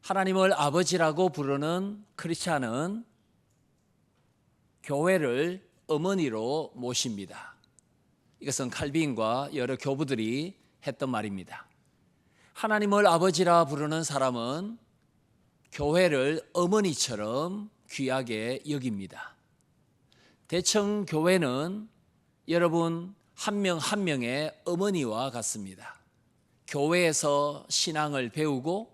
하나님을 아버지라고 부르는 크리스찬은 교회를 어머니로 모십니다. 이것은 칼빈과 여러 교부들이 했던 말입니다. 하나님을 아버지라 부르는 사람은 교회를 어머니처럼 귀하게 여깁니다. 대청 교회는 여러분 한 명 한 명의 어머니와 같습니다. 교회에서 신앙을 배우고,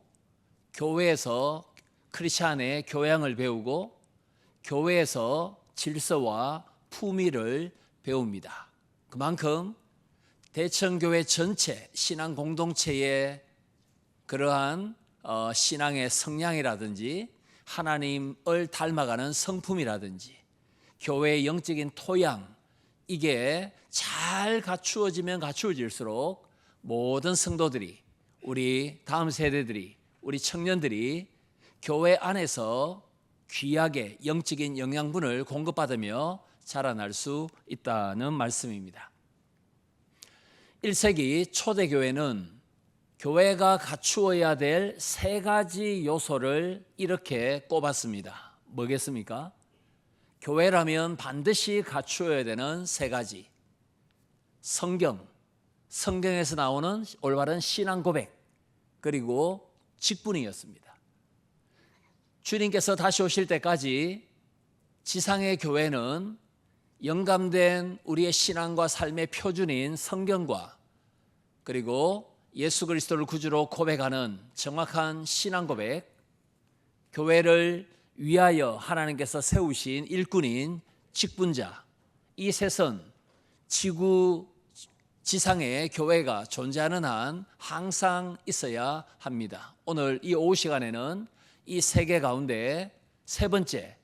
교회에서 크리스찬의 교양을 배우고, 교회에서 질서와 품위를 배웁니다. 그만큼 대청교회 전체 신앙 공동체의 그러한 신앙의 성향이라든지 하나님을 닮아가는 성품이라든지 교회의 영적인 토양, 이게 잘 갖추어지면 갖추어질수록 모든 성도들이, 우리 다음 세대들이, 우리 청년들이 교회 안에서 귀하게 영적인 영양분을 공급받으며 자라날 수 있다는 말씀입니다. 1세기 초대교회는 교회가 갖추어야 될 세 가지 요소를 이렇게 꼽았습니다. 뭐겠습니까? 교회라면 반드시 갖추어야 되는 세 가지. 성경에서 나오는 올바른 신앙 고백, 그리고 직분이었습니다. 주님께서 다시 오실 때까지 지상의 교회는 영감된 우리의 신앙과 삶의 표준인 성경과 그리고 예수 그리스도를 구주로 고백하는 정확한 신앙 고백, 교회를 위하여 하나님께서 세우신 일꾼인 직분자, 이 셋은 지상에 교회가 존재하는 한 항상 있어야 합니다. 오늘 이 오후 시간에는 이 세 개 가운데 세 번째,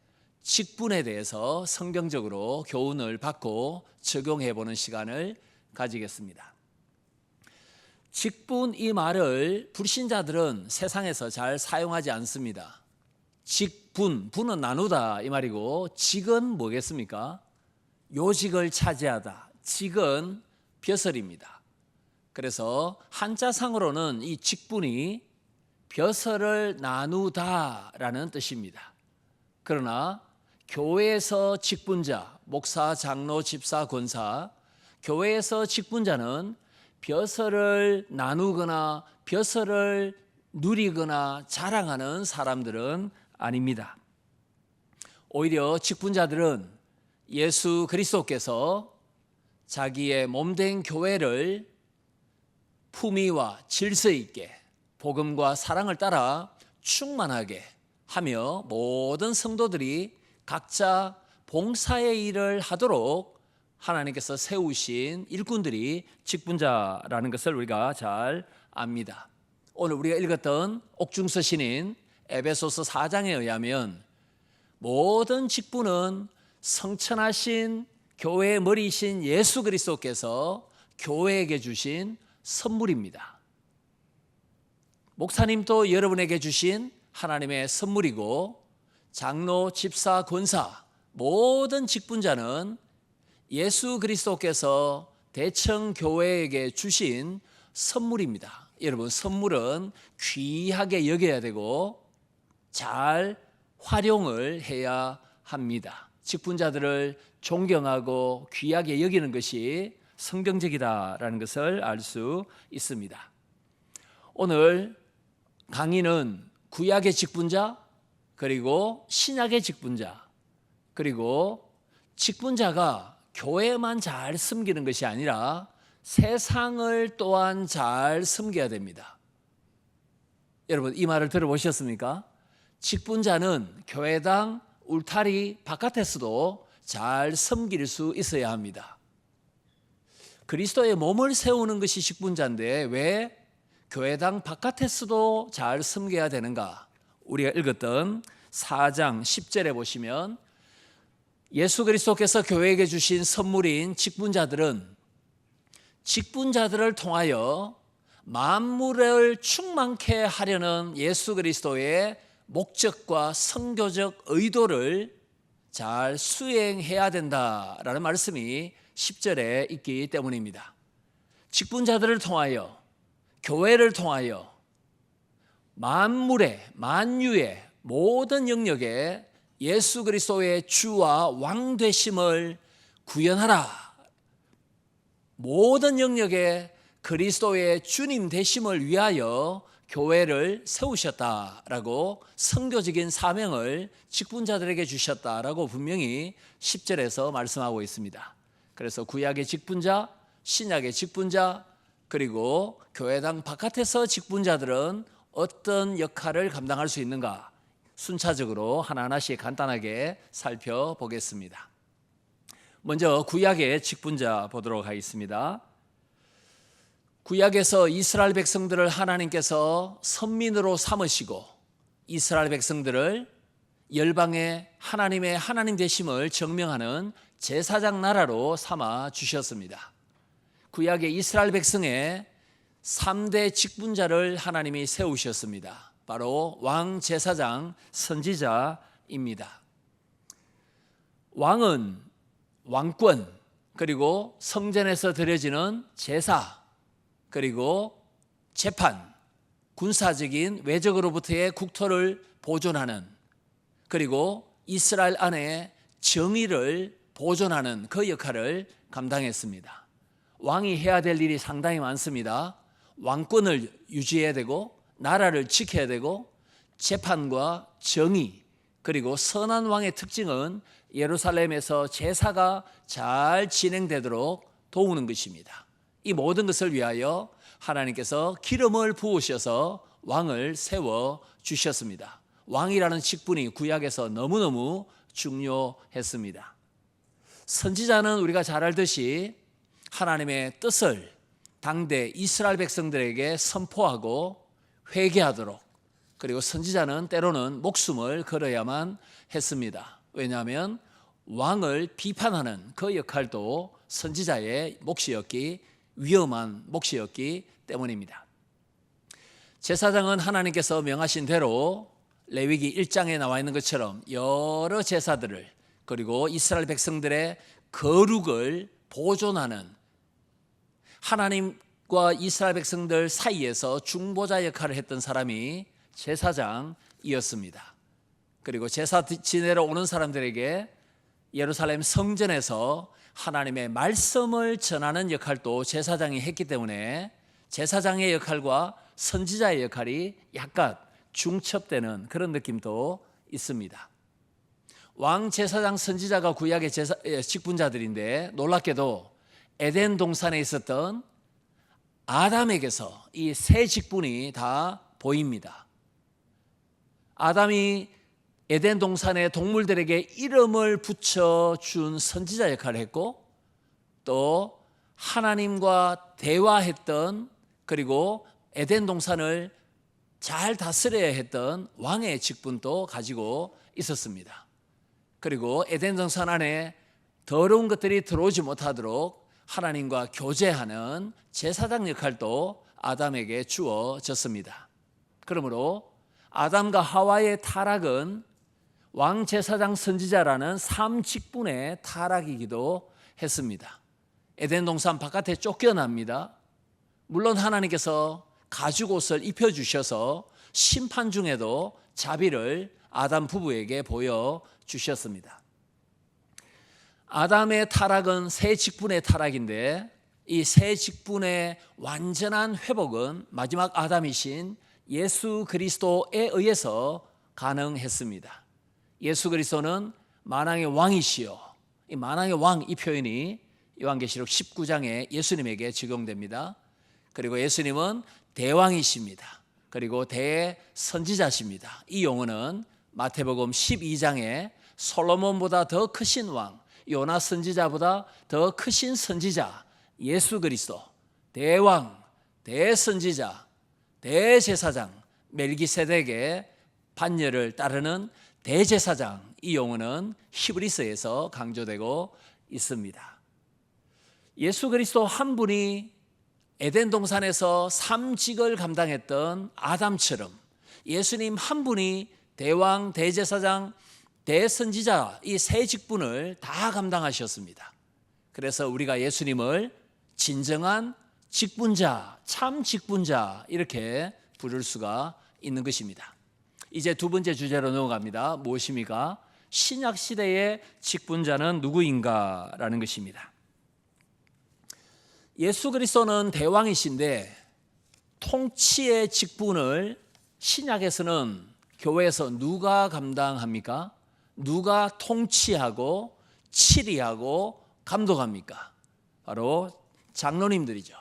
직분에 대해서 성경적으로 교훈을 받고 적용해 보는 시간을 가지겠습니다. 직분, 이 말을 불신자들은 세상에서 잘 사용하지 않습니다. 직분, 분은 나누다 이 말이고, 직은 뭐겠습니까? 요직을 차지하다. 직은 벼슬입니다. 그래서 한자상으로는 이 직분이 벼슬을 나누다라는 뜻입니다. 그러나 교회에서 직분자, 목사, 장로, 집사, 권사, 교회에서 직분자는 벼슬을 나누거나 벼슬을 누리거나 자랑하는 사람들은 아닙니다. 오히려 직분자들은 예수 그리스도께서 자기의 몸된 교회를 품위와 질서 있게 복음과 사랑을 따라 충만하게 하며 모든 성도들이 각자 봉사의 일을 하도록 하나님께서 세우신 일꾼들이 직분자라는 것을 우리가 잘 압니다. 오늘 우리가 읽었던 옥중서신인 에베소서 4장에 의하면 모든 직분은 성천하신 교회의 머리이신 예수 그리스도께서 교회에게 주신 선물입니다. 목사님도 여러분에게 주신 하나님의 선물이고, 장로, 집사, 권사, 모든 직분자는 예수 그리스도께서 대청 교회에게 주신 선물입니다. 여러분, 선물은 귀하게 여겨야 되고 잘 활용을 해야 합니다. 직분자들을 존경하고 귀하게 여기는 것이 성경적이다라는 것을 알 수 있습니다. 오늘 강의는 구약의 직분자, 그리고 신약의 직분자, 그리고 직분자가 교회만 잘 섬기는 것이 아니라 세상을 또한 잘 섬겨야 됩니다. 여러분, 이 말을 들어보셨습니까? 직분자는 교회당 울타리 바깥에서도 잘 섬길 수 있어야 합니다. 그리스도의 몸을 세우는 것이 직분자인데 왜 교회당 바깥에서도 잘 섬겨야 되는가? 우리가 읽었던 4장 10절에 보시면 예수 그리스도께서 교회에게 주신 선물인 직분자들은 직분자들을 통하여 만물을 충만케 하려는 예수 그리스도의 목적과 선교적 의도를 잘 수행해야 된다라는 말씀이 10절에 있기 때문입니다. 직분자들을 통하여, 교회를 통하여 만물의 만유의 모든 영역에 예수 그리스도의 주와 왕 되심을 구현하라. 모든 영역에 그리스도의 주님 되심을 위하여 교회를 세우셨다라고 선교적인 사명을 직분자들에게 주셨다라고 분명히 10절에서 말씀하고 있습니다. 그래서 구약의 직분자, 신약의 직분자, 그리고 교회당 바깥에서 직분자들은 어떤 역할을 감당할 수 있는가, 순차적으로 하나하나씩 간단하게 살펴보겠습니다. 먼저 구약의 직분자 보도록 하겠습니다. 구약에서 이스라엘 백성들을 하나님께서 선민으로 삼으시고 이스라엘 백성들을 열방의 하나님의 하나님 되심을 증명하는 제사장 나라로 삼아 주셨습니다. 구약의 이스라엘 백성의 3대 직분자를 하나님이 세우셨습니다. 바로 왕, 제사장, 선지자입니다. 왕은 왕권, 그리고 성전에서 드려지는 제사, 그리고 재판, 군사적인 외적으로부터의 국토를 보존하는, 그리고 이스라엘 안에 정의를 보존하는 그 역할을 감당했습니다. 왕이 해야 될 일이 상당히 많습니다. 왕권을 유지해야 되고 나라를 지켜야 되고 재판과 정의, 그리고 선한 왕의 특징은 예루살렘에서 제사가 잘 진행되도록 도우는 것입니다. 이 모든 것을 위하여 하나님께서 기름을 부으셔서 왕을 세워 주셨습니다. 왕이라는 직분이 구약에서 너무너무 중요했습니다. 선지자는 우리가 잘 알듯이 하나님의 뜻을 당대 이스라엘 백성들에게 선포하고 회개하도록, 그리고 선지자는 때로는 목숨을 걸어야만 했습니다. 왜냐하면 왕을 비판하는 그 역할도 선지자의 몫이었기, 위험한 몫이었기 때문입니다. 제사장은 하나님께서 명하신 대로 레위기 1장에 나와 있는 것처럼 여러 제사들을, 그리고 이스라엘 백성들의 거룩을 보존하는, 하나님과 이스라엘 백성들 사이에서 중보자 역할을 했던 사람이 제사장이었습니다. 그리고 제사 지내러 오는 사람들에게 예루살렘 성전에서 하나님의 말씀을 전하는 역할도 제사장이 했기 때문에 제사장의 역할과 선지자의 역할이 약간 중첩되는 그런 느낌도 있습니다. 왕, 제사장, 선지자가 구약의 직분자들인데 놀랍게도 에덴 동산에 있었던 아담에게서 이 세 직분이 다 보입니다. 아담이 에덴 동산의 동물들에게 이름을 붙여준 선지자 역할을 했고, 또 하나님과 대화했던, 그리고 에덴 동산을 잘 다스려야 했던 왕의 직분도 가지고 있었습니다. 그리고 에덴 동산 안에 더러운 것들이 들어오지 못하도록 하나님과 교제하는 제사장 역할도 아담에게 주어졌습니다. 그러므로 아담과 하와의 타락은 왕, 제사장, 선지자라는 3직분의 타락이기도 했습니다. 에덴 동산 바깥에 쫓겨납니다. 물론 하나님께서 가죽옷을 입혀주셔서 심판 중에도 자비를 아담 부부에게 보여주셨습니다. 아담의 타락은 세 직분의 타락인데, 이 세 직분의 완전한 회복은 마지막 아담이신 예수 그리스도에 의해서 가능했습니다. 예수 그리스도는 만왕의 왕이시요, 이 만왕의 왕, 이 표현이 요한계시록 19장에 예수님에게 적용됩니다. 그리고 예수님은 대왕이십니다. 그리고 대선지자십니다. 이 용어는 마태복음 12장에 솔로몬보다 더 크신 왕, 요나 선지자보다 더 크신 선지자 예수 그리스도, 대왕, 대선지자, 대제사장, 멜기세덱의 반열을 따르는 대제사장, 이 용어는 히브리서에서 강조되고 있습니다. 예수 그리스도 한 분이 에덴 동산에서 3직을 감당했던 아담처럼 예수님 한 분이 대왕, 대제사장, 대선지자, 이 세 직분을 다 감당하셨습니다. 그래서 우리가 예수님을 진정한 직분자, 참 직분자 이렇게 부를 수가 있는 것입니다. 이제 두 번째 주제로 넘어갑니다. 무엇입니까? 신약 시대의 직분자는 누구인가? 라는 것입니다. 예수 그리스도는 대왕이신데 통치의 직분을 신약에서는 교회에서 누가 감당합니까? 누가 통치하고 치리하고 감독합니까? 바로 장로님들이죠.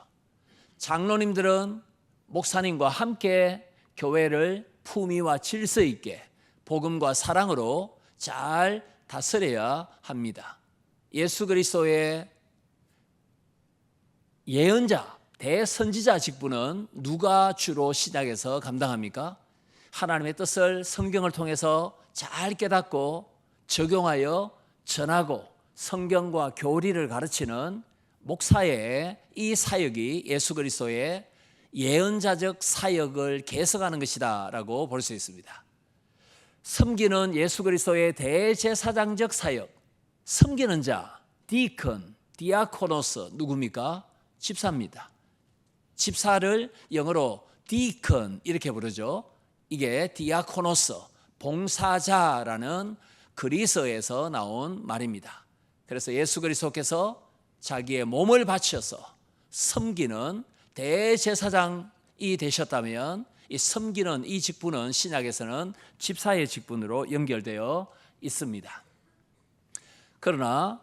장로님들은 목사님과 함께 교회를 품위와 질서 있게 복음과 사랑으로 잘 다스려야 합니다. 예수 그리스도의 예언자, 대선지자 직분은 누가 주로 신약에서 감당합니까? 하나님의 뜻을 성경을 통해서 잘 깨닫고 적용하여 전하고 성경과 교리를 가르치는 목사의 이 사역이 예수 그리스도의 예언자적 사역을 계속하는 것이다 라고 볼 수 있습니다. 섬기는 예수 그리스도의 대제사장적 사역, 섬기는 자, 디큰, 디아코노스 누굽니까? 집사입니다. 집사를 영어로 디큰 이렇게 부르죠. 이게 디아코노스, 봉사자라는 그리스어에서 나온 말입니다. 그래서 예수 그리스도께서 자기의 몸을 바쳐서 섬기는 대제사장이 되셨다면 이 섬기는 이 직분은 신약에서는 집사의 직분으로 연결되어 있습니다. 그러나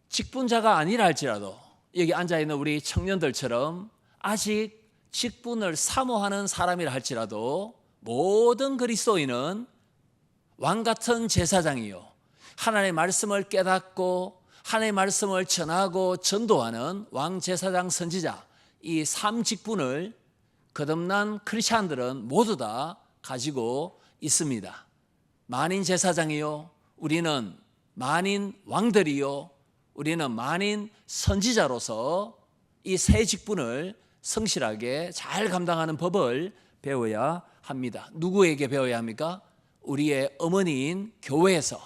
직분자가 아니라 할지라도 여기 앉아있는 우리 청년들처럼 아직 직분을 사모하는 사람이라 할지라도 모든 그리스도인은 왕같은 제사장이요 하나님의 말씀을 깨닫고 하나님의 말씀을 전하고 전도하는 왕제사장 선지자 이 3직분을 거듭난 크리스찬들은 모두 다 가지고 있습니다. 만인 제사장이요 우리는 만인 왕들이요 우리는 만인 선지자로서 이 세 직분을 성실하게 잘 감당하는 법을 배워야 합니다. 누구에게 배워야 합니까? 우리의 어머니인 교회에서,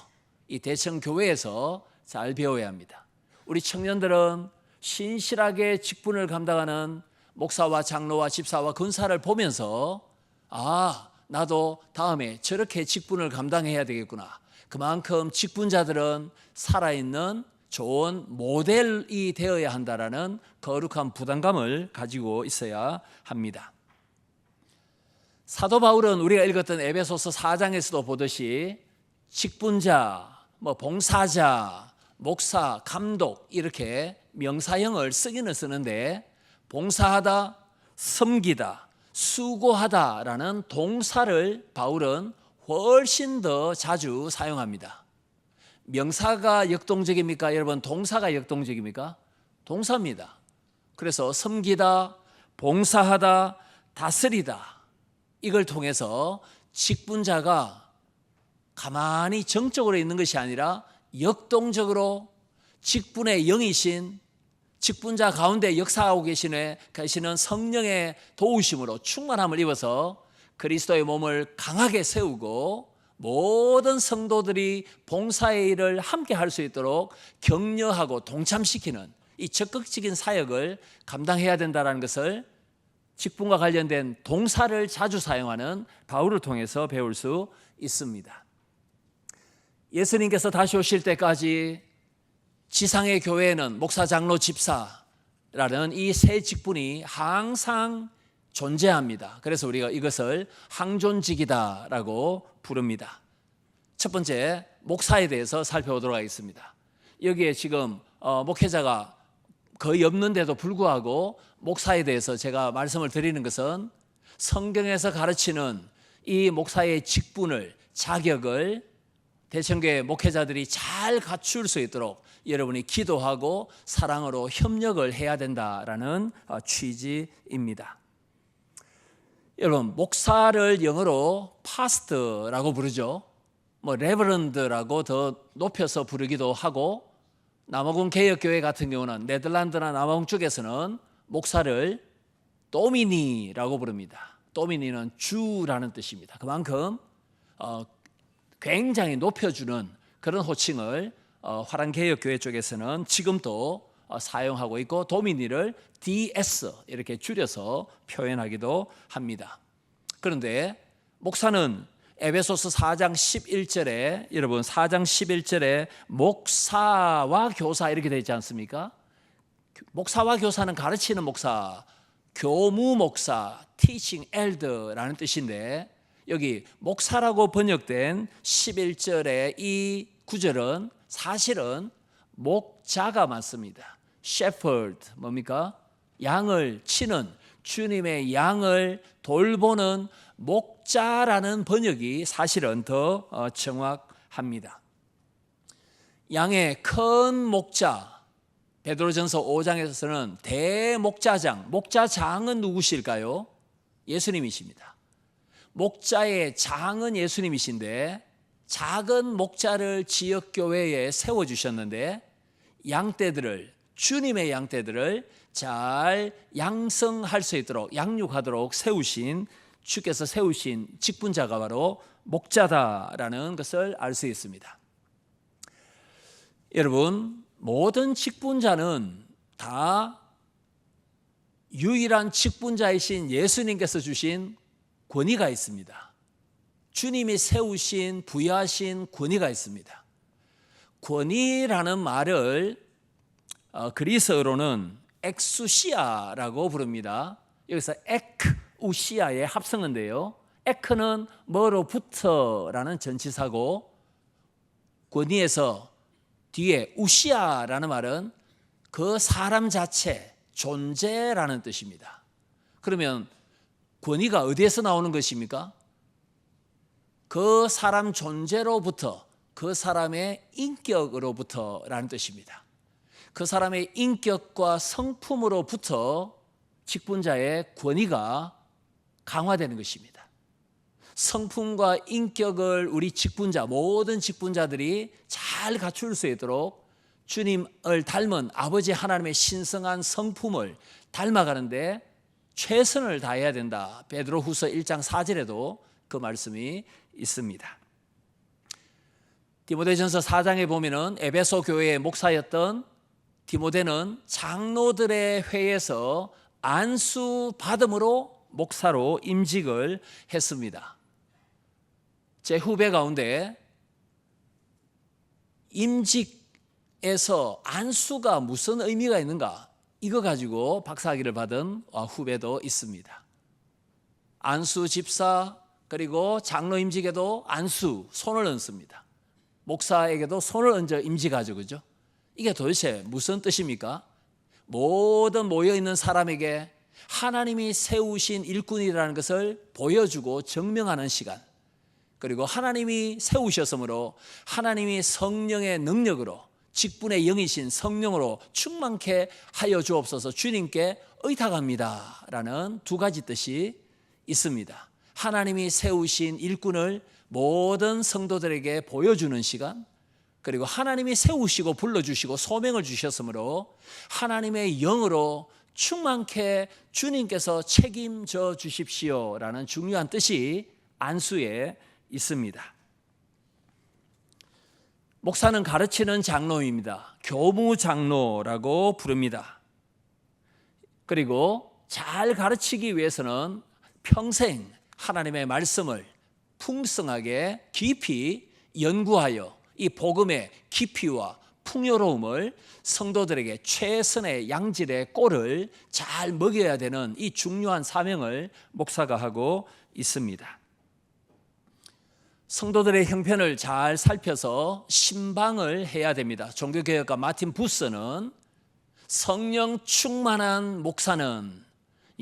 이 대청교회에서 잘 배워야 합니다. 우리 청년들은 신실하게 직분을 감당하는 목사와 장로와 집사와 권사를 보면서 나도 다음에 저렇게 직분을 감당해야 되겠구나. 그만큼 직분자들은 살아있는 좋은 모델이 되어야 한다라는 거룩한 부담감을 가지고 있어야 합니다. 사도 바울은 우리가 읽었던 에베소서 4장에서도 보듯이 직분자, 봉사자, 목사, 감독 이렇게 명사형을 쓰기는 쓰는데 봉사하다, 섬기다, 수고하다라는 동사를 바울은 훨씬 더 자주 사용합니다. 명사가 역동적입니까? 여러분 동사가 역동적입니까? 동사입니다. 그래서 섬기다, 봉사하다, 다스리다 이걸 통해서 직분자가 가만히 정적으로 있는 것이 아니라 역동적으로 직분의 영이신 직분자 가운데 역사하고 계시는 성령의 도우심으로 충만함을 입어서 그리스도의 몸을 강하게 세우고 모든 성도들이 봉사의 일을 함께 할 수 있도록 격려하고 동참시키는 이 적극적인 사역을 감당해야 된다는 것을 직분과 관련된 동사를 자주 사용하는 바울을 통해서 배울 수 있습니다. 예수님께서 다시 오실 때까지 지상의 교회에는 목사, 장로, 집사라는 이 세 직분이 항상 존재합니다. 그래서 우리가 이것을 항존직이다라고 부릅니다. 첫 번째 목사에 대해서 살펴보도록 하겠습니다. 여기에 지금 목회자가 거의 없는데도 불구하고 목사에 대해서 제가 말씀을 드리는 것은 성경에서 가르치는 이 목사의 직분을 자격을 대청교회 목회자들이 잘 갖출 수 있도록 여러분이 기도하고 사랑으로 협력을 해야 된다라는 취지입니다. 여러분 목사를 영어로 파스터라고 부르죠. 레버런드라고 더 높여서 부르기도 하고 남아공 개혁교회 같은 경우는 네덜란드나 남아공 쪽에서는 목사를 도미니라고 부릅니다. 도미니는 주라는 뜻입니다. 그만큼 굉장히 높여주는 그런 호칭을 화랑개혁교회 쪽에서는 지금도 사용하고 있고 도미니를 DS 이렇게 줄여서 표현하기도 합니다. 그런데 목사는 에베소서 4장 11절에 여러분 4장 11절에 목사와 교사 이렇게 되어 있지 않습니까? 목사와 교사는 가르치는 목사, 교무 목사, teaching elder라는 뜻인데 여기 목사라고 번역된 11절의 이 구절은 사실은 목자가 맞습니다. shepherd 뭡니까? 양을 치는 주님의 양을 돌보는 목자라는 번역이 사실은 더 정확합니다. 양의 큰 목자, 베드로전서 5장에서는 대목자장, 목자장은 누구실까요? 예수님이십니다. 목자의 장은 예수님이신데 작은 목자를 지역교회에 세워주셨는데 양떼들을, 주님의 양떼들을 잘 양성할 수 있도록 양육하도록 주께서 세우신 직분자가 바로 목자다라는 것을 알 수 있습니다. 여러분, 모든 직분자는 다 유일한 직분자이신 예수님께서 주신 권위가 있습니다. 주님이 세우신 부여하신 권위가 있습니다. 권위라는 말을 그리스어로는 엑수시아라고 부릅니다. 여기서 엑우시아의 합성어인데요. 에크는 뭐로부터라는 전치사고 권위에서 뒤에 우시아라는 말은 그 사람 자체, 존재라는 뜻입니다. 그러면 권위가 어디에서 나오는 것입니까? 그 사람 존재로부터, 그 사람의 인격으로부터라는 뜻입니다. 그 사람의 인격과 성품으로부터 직분자의 권위가 강화되는 것입니다. 성품과 인격을 우리 직분자, 모든 직분자들이 잘 갖출 수 있도록 주님을 닮은 아버지 하나님의 신성한 성품을 닮아가는데 최선을 다해야 된다. 베드로후서 1장 4절에도 그 말씀이 있습니다. 디모데전서 4장에 보면은 에베소 교회의 목사였던 디모데는 장로들의 회에서 안수 받음으로 목사로 임직을 했습니다. 제 후배 가운데 임직에서 안수가 무슨 의미가 있는가 이거 가지고 박사학위를 받은 후배도 있습니다. 안수 집사 그리고 장로 임직에도 안수 손을 얹습니다. 목사에게도 손을 얹어 임직하죠, 그죠? 이게 도대체 무슨 뜻입니까? 모든 모여있는 사람에게 하나님이 세우신 일꾼이라는 것을 보여주고 증명하는 시간, 그리고 하나님이 세우셨으므로 하나님이 성령의 능력으로 직분의 영이신 성령으로 충만케 하여 주옵소서 주님께 의탁합니다 라는 두 가지 뜻이 있습니다. 하나님이 세우신 일꾼을 모든 성도들에게 보여주는 시간, 그리고 하나님이 세우시고 불러주시고 소명을 주셨으므로 하나님의 영으로 충만케 주님께서 책임져 주십시오라는 중요한 뜻이 안수에 있습니다. 목사는 가르치는 장로입니다. 교무장로라고 부릅니다. 그리고 잘 가르치기 위해서는 평생 하나님의 말씀을 풍성하게 깊이 연구하여 이 복음의 깊이와 풍요로움을 성도들에게 최선의 양질의 꼴을 잘 먹여야 되는 이 중요한 사명을 목사가 하고 있습니다. 성도들의 형편을 잘 살펴서 신방을 해야 됩니다. 종교개혁가 마틴 부스는 성령 충만한 목사는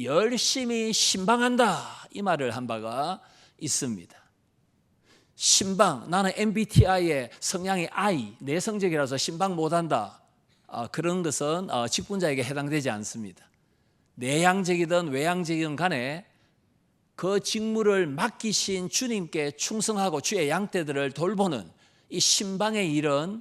열심히 신방한다 이 말을 한 바가 있습니다. 신방, 나는 MBTI의 성향이 I, 내성적이라서 신방 못한다. 그런 것은 직분자에게 해당되지 않습니다. 내향적이든 외향적이든 간에 그 직무를 맡기신 주님께 충성하고 주의 양떼들을 돌보는 이 신방의 일은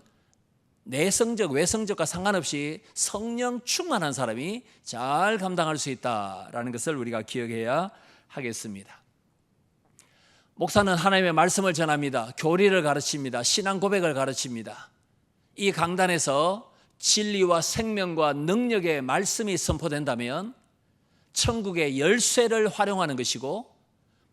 내성적, 외성적과 상관없이 성령 충만한 사람이 잘 감당할 수 있다라는 것을 우리가 기억해야 하겠습니다. 목사는 하나님의 말씀을 전합니다. 교리를 가르칩니다. 신앙 고백을 가르칩니다. 이 강단에서 진리와 생명과 능력의 말씀이 선포된다면 천국의 열쇠를 활용하는 것이고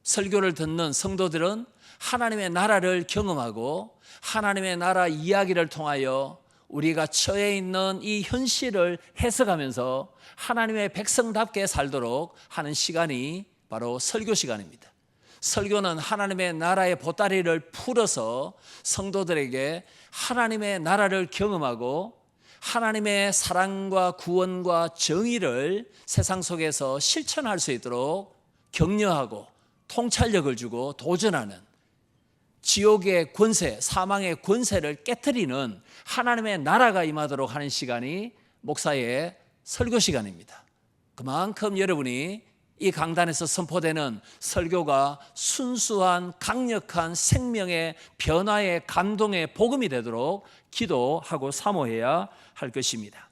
설교를 듣는 성도들은 하나님의 나라를 경험하고 하나님의 나라 이야기를 통하여 우리가 처해 있는 이 현실을 해석하면서 하나님의 백성답게 살도록 하는 시간이 바로 설교 시간입니다. 설교는 하나님의 나라의 보따리를 풀어서 성도들에게 하나님의 나라를 경험하고 하나님의 사랑과 구원과 정의를 세상 속에서 실천할 수 있도록 격려하고 통찰력을 주고 도전하는, 지옥의 권세, 사망의 권세를 깨트리는 하나님의 나라가 임하도록 하는 시간이 목사의 설교 시간입니다. 그만큼 여러분이 이 강단에서 선포되는 설교가 순수한 강력한 생명의 변화의 감동의 복음이 되도록 기도하고 사모해야 할 것입니다.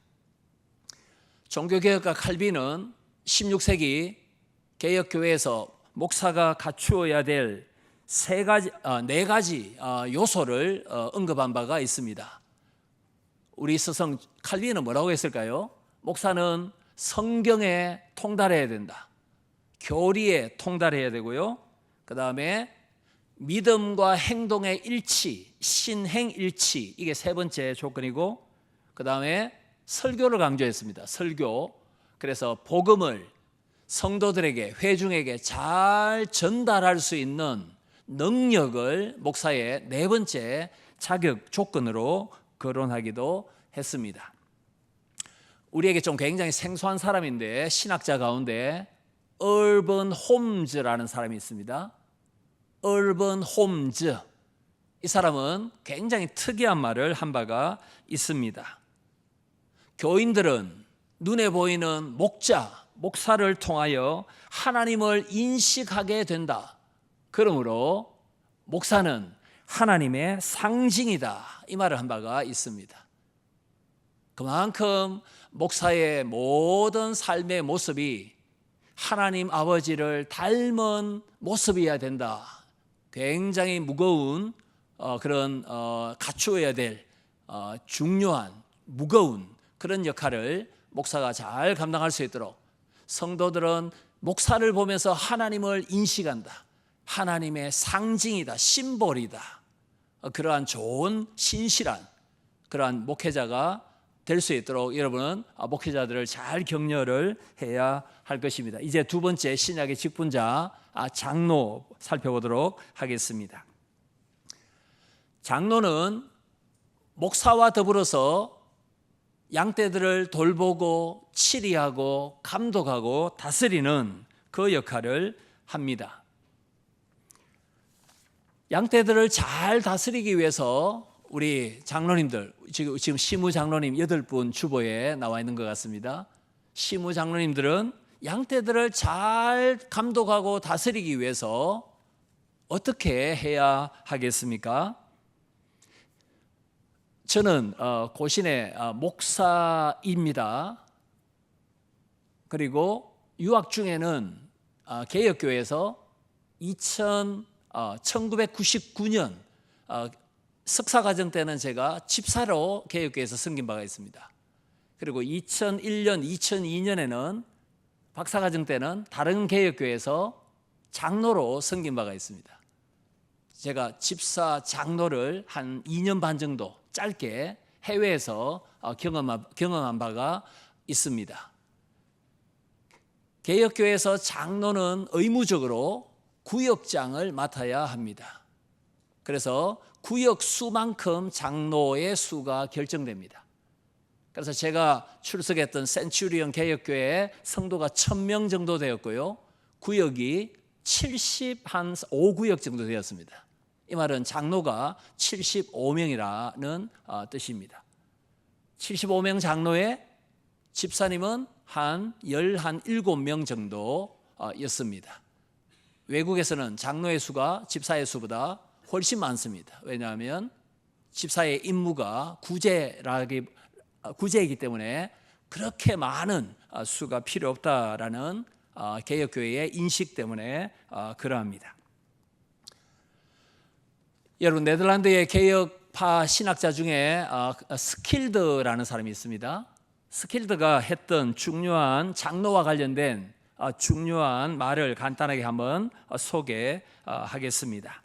종교개혁가 칼빈은 16세기 개혁교회에서 목사가 갖추어야 될 네 가지 요소를 언급한 바가 있습니다. 우리 스승 칼빈은 뭐라고 했을까요? 목사는 성경에 통달해야 된다. 교리에 통달해야 되고요. 그 다음에 믿음과 행동의 일치, 신행일치, 이게 세 번째 조건이고, 그 다음에 설교를 강조했습니다. 설교. 그래서 복음을 성도들에게, 회중에게 잘 전달할 수 있는 능력을 목사의 네 번째 자격 조건으로 거론하기도 했습니다. 우리에게 좀 굉장히 생소한 사람인데, 신학자 가운데 얼번 홈즈라는 사람이 있습니다. 얼번 홈즈. 이 사람은 굉장히 특이한 말을 한 바가 있습니다. 교인들은 눈에 보이는 목사를 통하여 하나님을 인식하게 된다. 그러므로 목사는 하나님의 상징이다. 이 말을 한 바가 있습니다. 그만큼 목사의 모든 삶의 모습이 하나님 아버지를 닮은 모습이어야 된다. 굉장히 무거운 그런 갖추어야 될 중요한 무거운 그런 역할을 목사가 잘 감당할 수 있도록 성도들은 목사를 보면서 하나님을 인식한다. 하나님의 상징이다. 심볼이다. 그러한 좋은 신실한 그러한 목회자가 될 수 있도록 여러분은 목회자들을 잘 격려를 해야 할 것입니다. 이제 두 번째 신약의 직분자 장로 살펴보도록 하겠습니다. 장로는 목사와 더불어서 양떼들을 돌보고 치리하고 감독하고 다스리는 그 역할을 합니다. 양떼들을 잘 다스리기 위해서 우리 장로님들, 지금 시무 장로님 8분 주보에 나와 있는 것 같습니다. 시무 장로님들은 양떼들을 잘 감독하고 다스리기 위해서 어떻게 해야 하겠습니까? 저는 고신의 목사입니다. 그리고 유학 중에는 개혁교회에서 1999년 석사과정 때는 제가 집사로 개혁교회에서 섬긴 바가 있습니다. 그리고 2001년, 2002년에는 박사과정 때는 다른 개혁교회에서 장로로 섬긴 바가 있습니다. 제가 집사 장로를 한 2년 반 정도 짧게 해외에서 경험한 바가 있습니다. 개혁교회에서 장로는 의무적으로 구역장을 맡아야 합니다. 그래서 구역 수만큼 장로의 수가 결정됩니다. 그래서 제가 출석했던 센츄리온 개혁교회에 성도가 1000명 정도 되었고요. 구역이 75구역 정도 되었습니다. 이 말은 장로가 75명이라는 뜻입니다. 75명 장로에 집사님은 한 17명 정도였습니다. 외국에서는 장로의 수가 집사의 수보다 훨씬 많습니다. 왜냐하면 집사의 임무가 구제이기 때문에 그렇게 많은 수가 필요 없다라는 개혁교회의 인식 때문에 그러합니다. 여러분, 네덜란드의 개혁파 신학자 중에 스킬드라는 사람이 있습니다. 스킬드가 했던 중요한 장로와 관련된 중요한 말을 간단하게 한번 소개하겠습니다.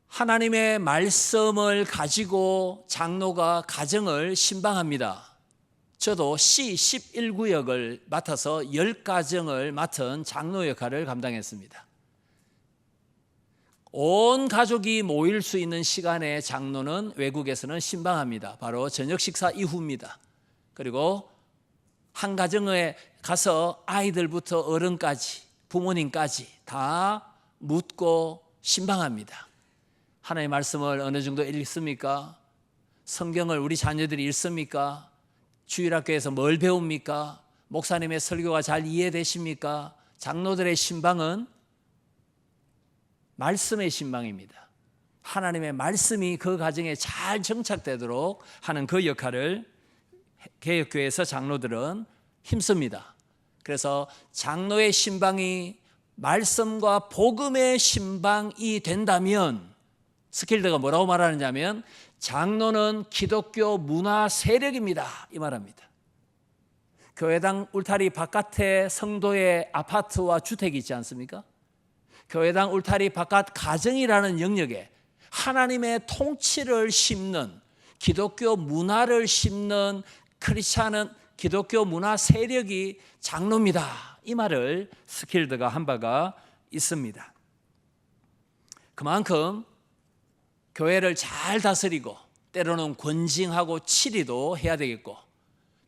하나님의 말씀을 가지고 장로가 가정을 신방합니다. 저도 C11구역을 맡아서 10가정을 맡은 장로 역할을 감당했습니다. 온 가족이 모일 수 있는 시간에 장로는 외국에서는 신방합니다. 바로 저녁 식사 이후입니다. 그리고 한 가정에 가서 아이들부터 어른까지 부모님까지 다 묻고 신방합니다. 하나님의 말씀을 어느 정도 읽습니까? 성경을 우리 자녀들이 읽습니까? 주일학교에서 뭘 배웁니까? 목사님의 설교가 잘 이해되십니까? 장로들의 신방은 말씀의 신방입니다. 하나님의 말씀이 그 가정에 잘 정착되도록 하는 그 역할을 개혁교회에서 장로들은 힘씁니다. 그래서 장로의 신방이 말씀과 복음의 신방이 된다면 스킬드가 뭐라고 말하느냐면 장로는 기독교 문화 세력입니다 이 말합니다. 교회당 울타리 바깥에 성도의 아파트와 주택이 있지 않습니까? 교회당 울타리 바깥 가정이라는 영역에 하나님의 통치를 심는 기독교 문화를 심는 크리스찬은 기독교 문화 세력이 장로입니다 이 말을 스킬드가 한 바가 있습니다. 그만큼 교회를 잘 다스리고 때로는 권징하고 치리도 해야 되겠고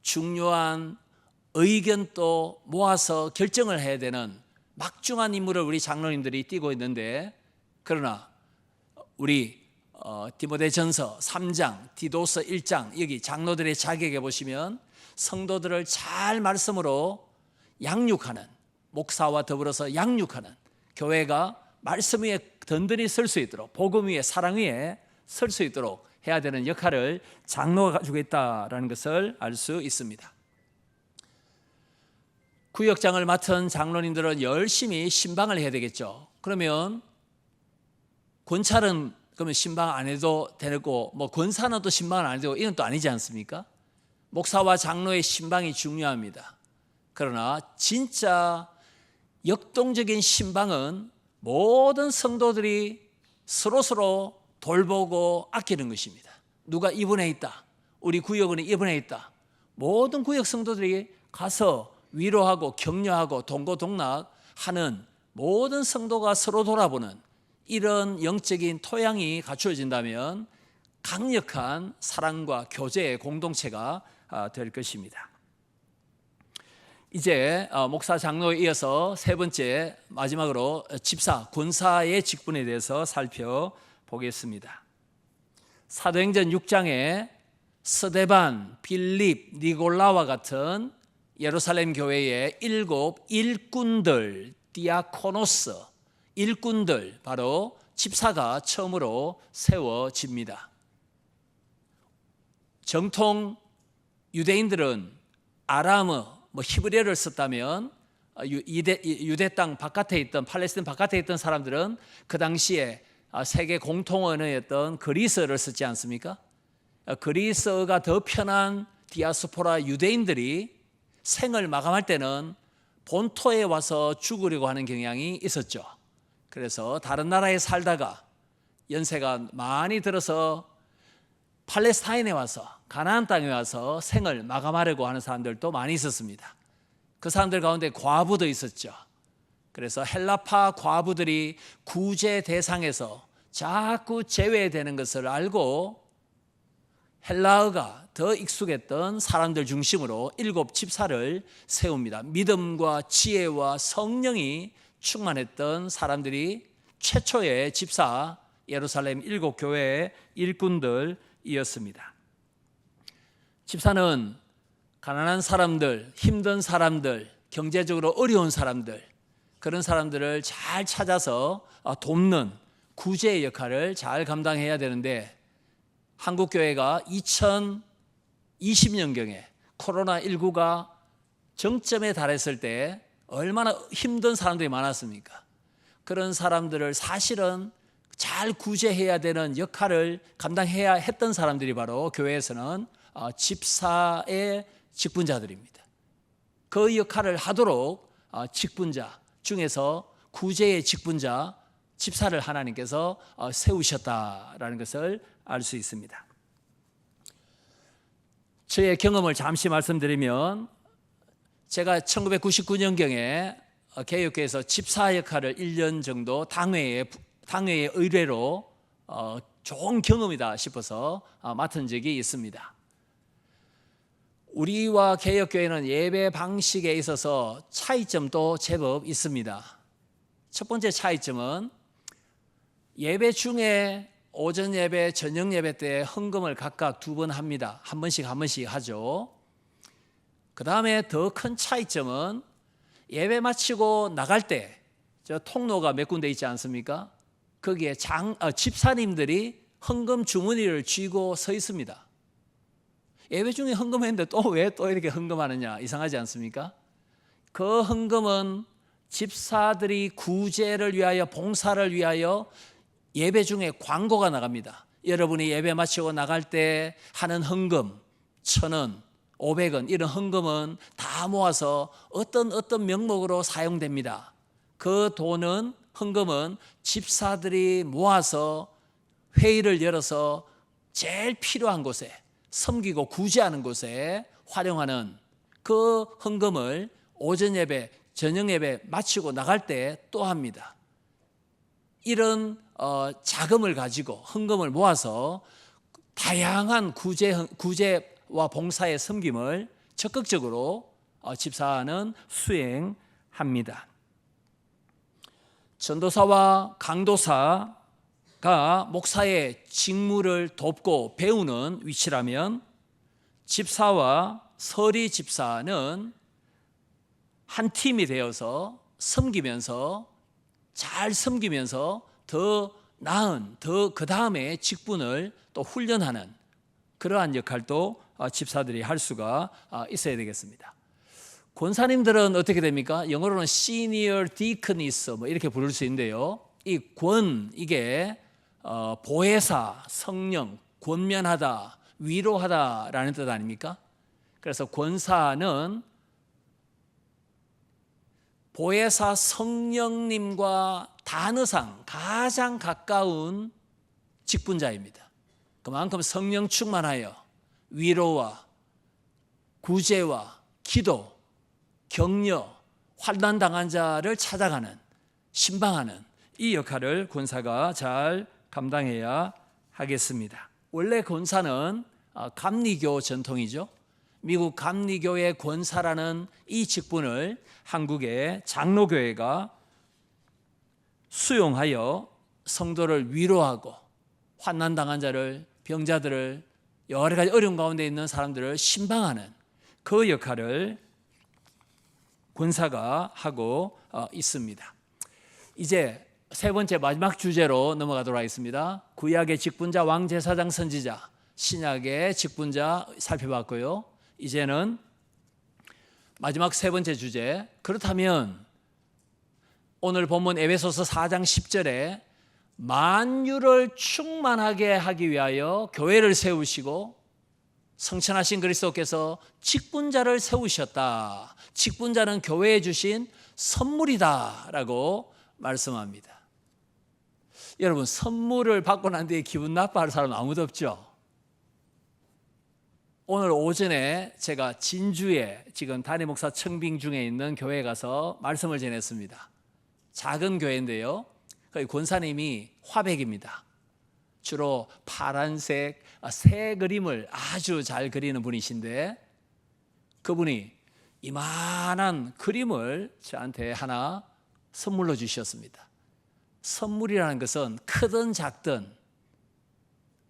중요한 의견도 모아서 결정을 해야 되는 막중한 임무를 우리 장로님들이 띠고 있는데, 그러나 우리 디모데전서 3장, 디도서 1장 여기 장로들의 자격에 보시면 성도들을 잘 말씀으로 양육하는, 목사와 더불어서 양육하는, 교회가 말씀 위에 든든히 설 수 있도록, 복음 위에, 사랑 위에 설 수 있도록 해야 되는 역할을 장로가 가지고 있다는 것을 알 수 있습니다. 구역장을 맡은 장로님들은 열심히 신방을 해야 되겠죠. 그러면 권찰은 그러면 신방 안 해도 되고, 뭐 권사는 또 신방을 안 해도 되고, 이건 또 아니지 않습니까? 목사와 장로의 신방이 중요합니다. 그러나 진짜 역동적인 신방은 모든 성도들이 서로서로 돌보고 아끼는 것입니다. 누가 입원해 있다, 우리 구역은 입원해 있다, 모든 구역 성도들이 가서 위로하고 격려하고 동고동락하는, 모든 성도가 서로 돌아보는 이런 영적인 토양이 갖추어진다면 강력한 사랑과 교제의 공동체가 될 것입니다. 이제 목사 장로에 이어서 세 번째, 마지막으로 집사, 권사의 직분에 대해서 살펴보겠습니다. 사도행전 6장에 스데반, 빌립, 니골라와 같은 예루살렘 교회의 7 일꾼들, 디아코노스, 일꾼들, 바로 집사가 처음으로 세워집니다. 정통 유대인들은 아람어, 히브리어를 썼다면 유대 땅 바깥에 있던, 팔레스타인 바깥에 있던 사람들은 그 당시에 세계 공통 언어였던 그리스어를 썼지 않습니까? 그리스어가 더 편한 디아스포라 유대인들이 생을 마감할 때는 본토에 와서 죽으려고 하는 경향이 있었죠. 그래서 다른 나라에 살다가 연세가 많이 들어서 팔레스타인에 와서, 가나안 땅에 와서 생을 마감하려고 하는 사람들도 많이 있었습니다. 그 사람들 가운데 과부도 있었죠. 그래서 헬라파 과부들이 구제 대상에서 자꾸 제외되는 것을 알고 헬라어가 더 익숙했던 사람들 중심으로 7 집사를 세웁니다. 믿음과 지혜와 성령이 충만했던 사람들이 최초의 집사, 예루살렘 7 교회의 일꾼들이었습니다. 집사는 가난한 사람들, 힘든 사람들, 경제적으로 어려운 사람들, 그런 사람들을 잘 찾아서 돕는 구제의 역할을 잘 감당해야 되는데, 한국교회가 2020년경에 코로나19가 정점에 달했을 때 얼마나 힘든 사람들이 많았습니까? 그런 사람들을 사실은 잘 구제해야 되는 역할을 감당해야 했던 사람들이 바로 교회에서는 집사의 직분자들입니다. 그 역할을 하도록 직분자 중에서 구제의 직분자, 집사를 하나님께서 세우셨다라는 것을 알 수 있습니다. 저의 경험을 잠시 말씀드리면, 제가 1999년경에 개혁교회에서 집사 역할을 1년 정도 당회의 의뢰로 좋은 경험이다 싶어서 맡은 적이 있습니다. 우리와 개혁교회는 예배 방식에 있어서 차이점도 제법 있습니다. 첫 번째 차이점은 예배 중에 오전 예배, 저녁 예배 때 헌금을 각각 2번 합니다. 한 번씩 하죠. 그 다음에 더 큰 차이점은 예배 마치고 나갈 때 저 통로가 몇 군데 있지 않습니까? 거기에 집사님들이 헌금 주머니를 쥐고 서 있습니다. 예배 중에 헌금했는데 왜 또 이렇게 헌금하느냐, 이상하지 않습니까? 그 헌금은 집사들이 구제를 위하여, 봉사를 위하여 예배 중에 광고가 나갑니다. 여러분이 예배 마치고 나갈 때 하는 헌금 1,000원, 500원 이런 헌금은 다 모아서 어떤 명목으로 사용됩니다. 그 돈은, 헌금은 집사들이 모아서 회의를 열어서 제일 필요한 곳에, 섬기고 구제하는 곳에 활용하는 그 헌금을 오전 예배, 저녁 예배 마치고 나갈 때 또 합니다. 이런 자금을 가지고 헌금을 모아서 다양한 구제와 봉사의 섬김을 적극적으로 집사는 수행합니다. 전도사와 강도사가 목사의 직무를 돕고 배우는 위치라면, 집사와 서리 집사는 한 팀이 되어서 잘 섬기면서 더 나은, 그 다음에 직분을 또 훈련하는 그러한 역할도 집사들이 할 수가 있어야 되겠습니다. 권사님들은 어떻게 됩니까? 영어로는 Senior Deaconess 이렇게 부를 수 있는데요. 이게 보혜사, 성령, 권면하다, 위로하다라는 뜻 아닙니까? 그래서 권사는 보혜사 성령님과 단어상 가장 가까운 직분자입니다. 그만큼 성령 충만하여 위로와 구제와 기도, 격려, 환난 당한 자를 찾아가는, 신방하는 이 역할을 권사가 잘 감당해야 하겠습니다. 원래 권사는 감리교 전통이죠. 미국 감리교의 권사라는 이 직분을 한국의 장로교회가 수용하여 성도를 위로하고 환난 당한 자를, 병자들을, 여러 가지 어려운 가운데 있는 사람들을 신방하는 그 역할을 권사가 하고 있습니다. 이제 세 번째 마지막 주제로 넘어가도록 하겠습니다. 구약의 직분자, 왕제사장, 선지자, 신약의 직분자 살펴봤고요. 이제는 마지막 세 번째 주제, 그렇다면 오늘 본문 에베소서 4장 10절에 만유를 충만하게 하기 위하여 교회를 세우시고 성천하신 그리스도께서 직분자를 세우셨다. 직분자는 교회에 주신 선물이다 라고 말씀합니다. 여러분, 선물을 받고 난 뒤에 기분 나빠할 사람 아무도 없죠? 오늘 오전에 제가 진주에 지금 담임 목사 청빙 중에 있는 교회에 가서 말씀을 전했습니다. 작은 교회인데요, 거기 권사님이 화백입니다. 주로 파란색 새 그림을 아주 잘 그리는 분이신데, 그분이 이만한 그림을 저한테 하나 선물로 주셨습니다. 선물이라는 것은 크든 작든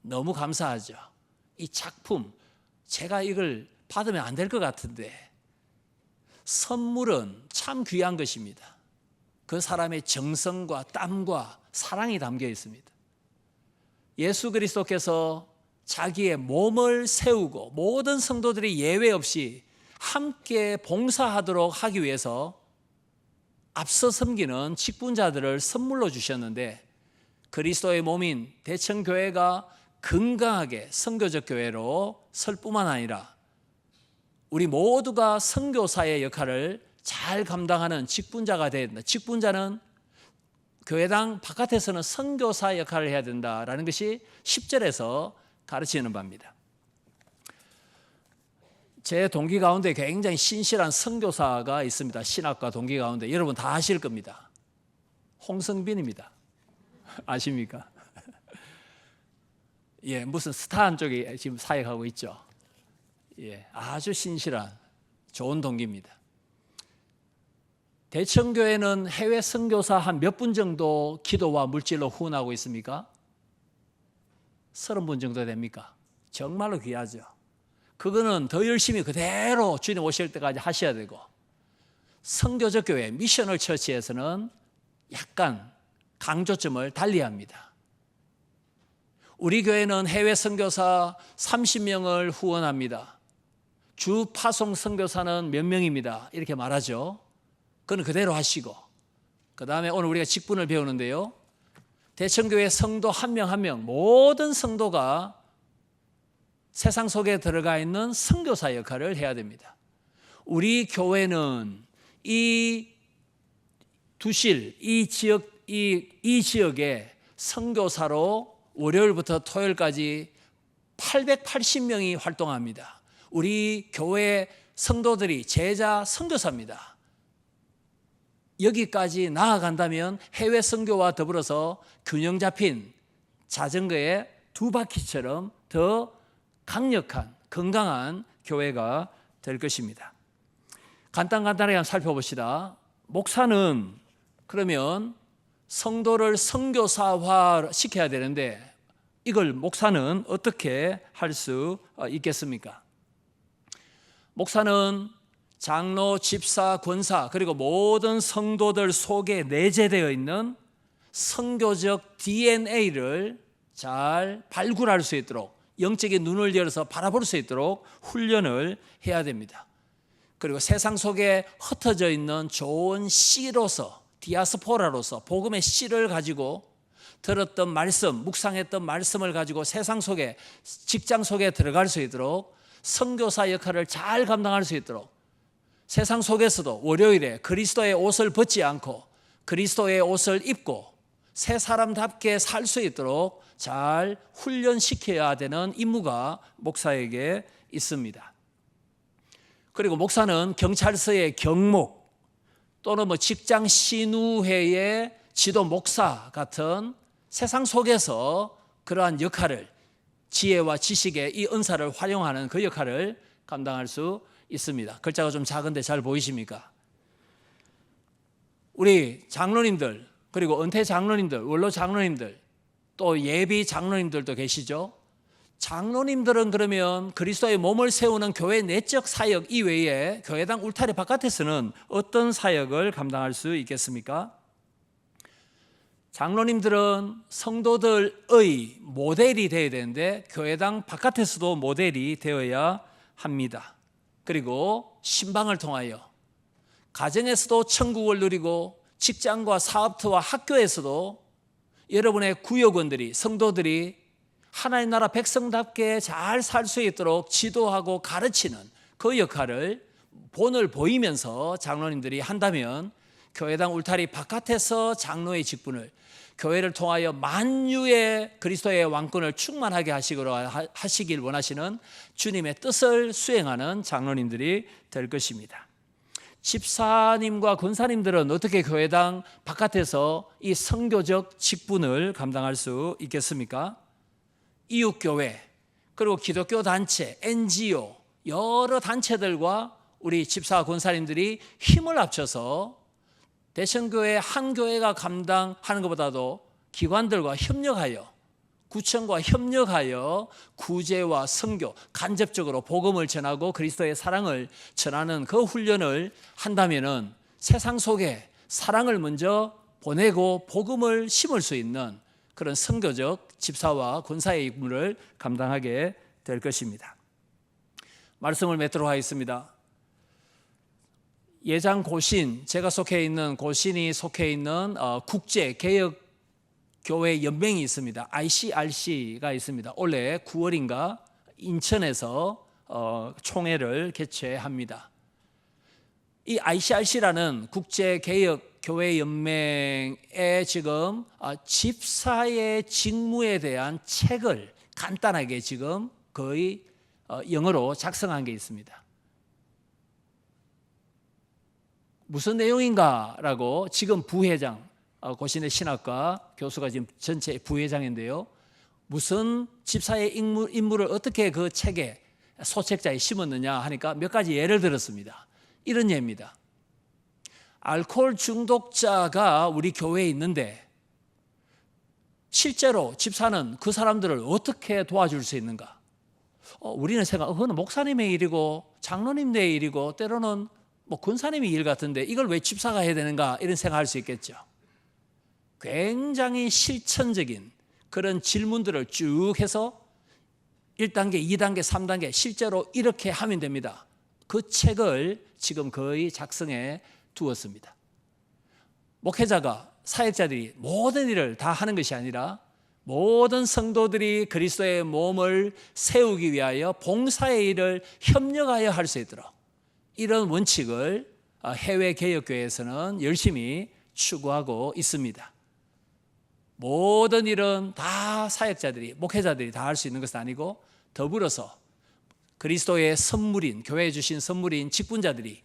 너무 감사하죠. 이 작품, 제가 이걸 받으면 안 될 것 같은데, 선물은 참 귀한 것입니다. 그 사람의 정성과 땀과 사랑이 담겨 있습니다. 예수 그리스도께서 자기의 몸을 세우고 모든 성도들이 예외 없이 함께 봉사하도록 하기 위해서 앞서 섬기는 직분자들을 선물로 주셨는데, 그리스도의 몸인 대청교회가 건강하게 선교적 교회로 설 뿐만 아니라 우리 모두가 선교사의 역할을 잘 감당하는 직분자가 되어야 된다. 직분자는 교회당 바깥에서는 선교사 역할을 해야 된다라는 것이 10절에서 가르치는 바입니다. 제 동기 가운데 굉장히 신실한 선교사가 있습니다. 신학과 동기 가운데 여러분 다 아실 겁니다. 홍성빈입니다. 아십니까? 예, 무슨 스타한 쪽에 지금 사역하고 있죠. 예, 아주 신실한 좋은 동기입니다. 대청교회는 해외 선교사 한 몇 분 정도 기도와 물질로 후원하고 있습니까? 30분 정도 됩니까? 정말로 귀하죠. 그거는 더 열심히 그대로 주님 오실 때까지 하셔야 되고, 선교적 교회 미셔널 처치에서는 약간 강조점을 달리합니다. 우리 교회는 해외 선교사 30명을 후원합니다. 주 파송 선교사는 몇 명입니다. 이렇게 말하죠. 그건 그대로 하시고, 그 다음에 오늘 우리가 직분을 배우는데요, 대청교회 성도 한 명 한 명 모든 성도가 세상 속에 들어가 있는 선교사 역할을 해야 됩니다. 우리 교회는 이 두실, 이 지역에 선교사로 월요일부터 토요일까지 880명이 활동합니다. 우리 교회 성도들이 제자 선교사입니다. 여기까지 나아간다면 해외 선교와 더불어서 균형 잡힌 자전거의 두 바퀴처럼 더 강력한 건강한 교회가 될 것입니다. 간단하게 한번 살펴봅시다. 목사는 그러면 성도를 선교사화 시켜야 되는데 이걸 목사는 어떻게 할 수 있겠습니까? 목사는 장로, 집사, 권사 그리고 모든 성도들 속에 내재되어 있는 선교적 DNA를 잘 발굴할 수 있도록, 영적인 눈을 열어서 바라볼 수 있도록 훈련을 해야 됩니다. 그리고 세상 속에 흩어져 있는 좋은 씨로서, 디아스포라로서 복음의 씨를 가지고 들었던 말씀, 묵상했던 말씀을 가지고 세상 속에, 직장 속에 들어갈 수 있도록 선교사 역할을 잘 감당할 수 있도록, 세상 속에서도 월요일에 그리스도의 옷을 벗지 않고 그리스도의 옷을 입고 새 사람답게 살 수 있도록 잘 훈련시켜야 되는 임무가 목사에게 있습니다. 그리고 목사는 경찰서의 경목 또는 직장 신우회의 지도 목사 같은 세상 속에서 그러한 역할을, 지혜와 지식의 이 은사를 활용하는 그 역할을 감당할 수 있습니다. 글자가 좀 작은데 잘 보이십니까? 우리 장로님들, 그리고 은퇴 장로님들, 원로 장로님들, 또 예비 장로님들도 계시죠. 장로님들은 그러면 그리스도의 몸을 세우는 교회 내적 사역 이외에 교회당 울타리 바깥에서는 어떤 사역을 감당할 수 있겠습니까? 장로님들은 성도들의 모델이 되어야 되는데 교회당 바깥에서도 모델이 되어야 합니다. 그리고 신방을 통하여 가정에서도 천국을 누리고 직장과 사업터와 학교에서도 여러분의 구역원들이, 성도들이 하나님 나라 백성답게 잘 살 수 있도록 지도하고 가르치는 그 역할을 본을 보이면서 장로님들이 한다면 교회당 울타리 바깥에서 장로의 직분을, 교회를 통하여 만유의 그리스도의 왕권을 충만하게 하시길 원하시는 주님의 뜻을 수행하는 장로님들이 될 것입니다. 집사님과 권사님들은 어떻게 교회당 바깥에서 이 선교적 직분을 감당할 수 있겠습니까? 이웃교회, 그리고 기독교 단체, NGO, 여러 단체들과 우리 집사 권사님들이 힘을 합쳐서 대천교회 한 교회가 감당하는 것보다도 기관들과 협력하여, 구청과 협력하여 구제와 선교, 간접적으로 복음을 전하고 그리스도의 사랑을 전하는 그 훈련을 한다면은 세상 속에 사랑을 먼저 보내고 복음을 심을 수 있는 그런 선교적 집사와 권사의 임무를 감당하게 될 것입니다. 말씀을 맺도록 하겠습니다. 예장 고신, 제가 속해 있는 고신이 속해 있는 국제개혁교회 연맹이 있습니다. ICRC가 있습니다. 올해 9월인가 인천에서 총회를 개최합니다. 이 ICRC라는 국제개혁교회연맹에 지금 집사의 직무에 대한 책을 간단하게 지금 거의 영어로 작성한 게 있습니다. 무슨 내용인가라고 지금 부회장, 고신의 신학과 교수가 지금 전체 부회장인데요. 무슨 집사의 임무를 어떻게 그 책에 소책자에 심었느냐 하니까 몇 가지 예를 들었습니다. 이런 예입니다. 알코올 중독자가 우리 교회에 있는데 실제로 집사는 그 사람들을 어떻게 도와줄 수 있는가? 우리는 그거는 목사님의 일이고 장로님의 일이고 때로는 뭐 군사님의 일 같은데 이걸 왜 집사가 해야 되는가? 이런 생각할 수 있겠죠. 굉장히 실천적인 그런 질문들을 쭉 해서 1단계, 2단계, 3단계 실제로 이렇게 하면 됩니다. 그 책을 지금 거의 작성해 두었습니다. 목회자가, 사역자들이 모든 일을 다 하는 것이 아니라 모든 성도들이 그리스도의 몸을 세우기 위하여 봉사의 일을 협력하여 할 수 있도록 이런 원칙을 해외 개혁교회에서는 열심히 추구하고 있습니다. 모든 일은 다 사역자들이, 목회자들이 다 할 수 있는 것은 아니고 더불어서 그리스도의 선물인, 교회에 주신 선물인 직분자들이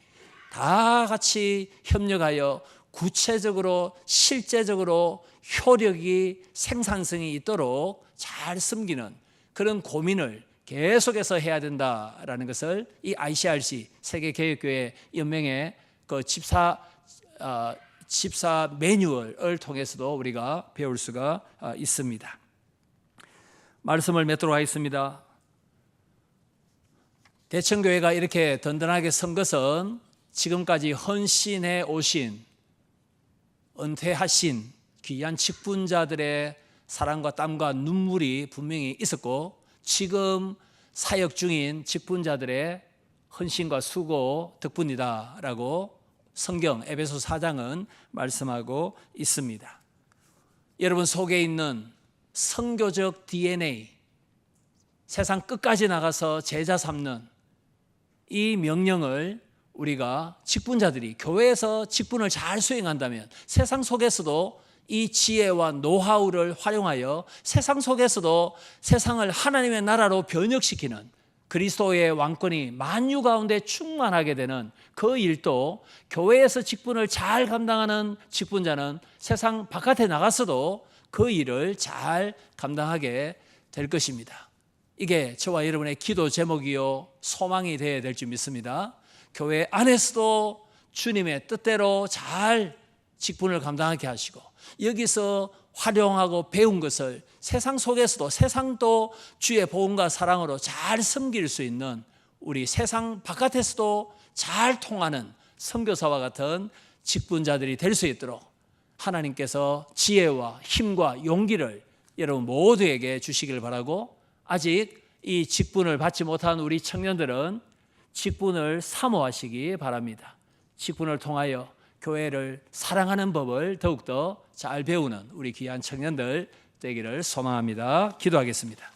다 같이 협력하여 구체적으로 실제적으로 효력이 생산성이 있도록 잘 섬기는 그런 고민을 계속해서 해야 된다라는 것을 이 ICRC 세계개혁교회 연맹의 그 집사 매뉴얼을 통해서도 우리가 배울 수가 있습니다. 말씀을 맺도록 하겠습니다. 대청교회가 이렇게 든든하게 선 것은 지금까지 헌신해 오신, 은퇴하신 귀한 직분자들의 사랑과 땀과 눈물이 분명히 있었고 지금 사역 중인 직분자들의 헌신과 수고 덕분이다라고 성경 에베소 4장은 말씀하고 있습니다. 여러분 속에 있는 선교적 DNA, 세상 끝까지 나가서 제자 삼는 이 명령을 우리가 직분자들이 교회에서 직분을 잘 수행한다면 세상 속에서도 이 지혜와 노하우를 활용하여 세상 속에서도 세상을 하나님의 나라로 변혁시키는 그리스도의 왕권이 만유 가운데 충만하게 되는 그 일도 교회에서 직분을 잘 감당하는 직분자는 세상 바깥에 나가서도 그 일을 잘 감당하게 될 것입니다. 이게 저와 여러분의 기도 제목이요 소망이 되어야 될 줄 믿습니다. 교회 안에서도 주님의 뜻대로 잘 직분을 감당하게 하시고 여기서 활용하고 배운 것을 세상 속에서도 세상도 주의 복음과 사랑으로 잘 섬길 수 있는 우리 세상 바깥에서도 잘 통하는 선교사와 같은 직분자들이 될 수 있도록 하나님께서 지혜와 힘과 용기를 여러분 모두에게 주시길 바라고 아직 이 직분을 받지 못한 우리 청년들은 직분을 사모하시기 바랍니다. 직분을 통하여 교회를 사랑하는 법을 더욱더 잘 배우는 우리 귀한 청년들 되기를 소망합니다. 기도하겠습니다.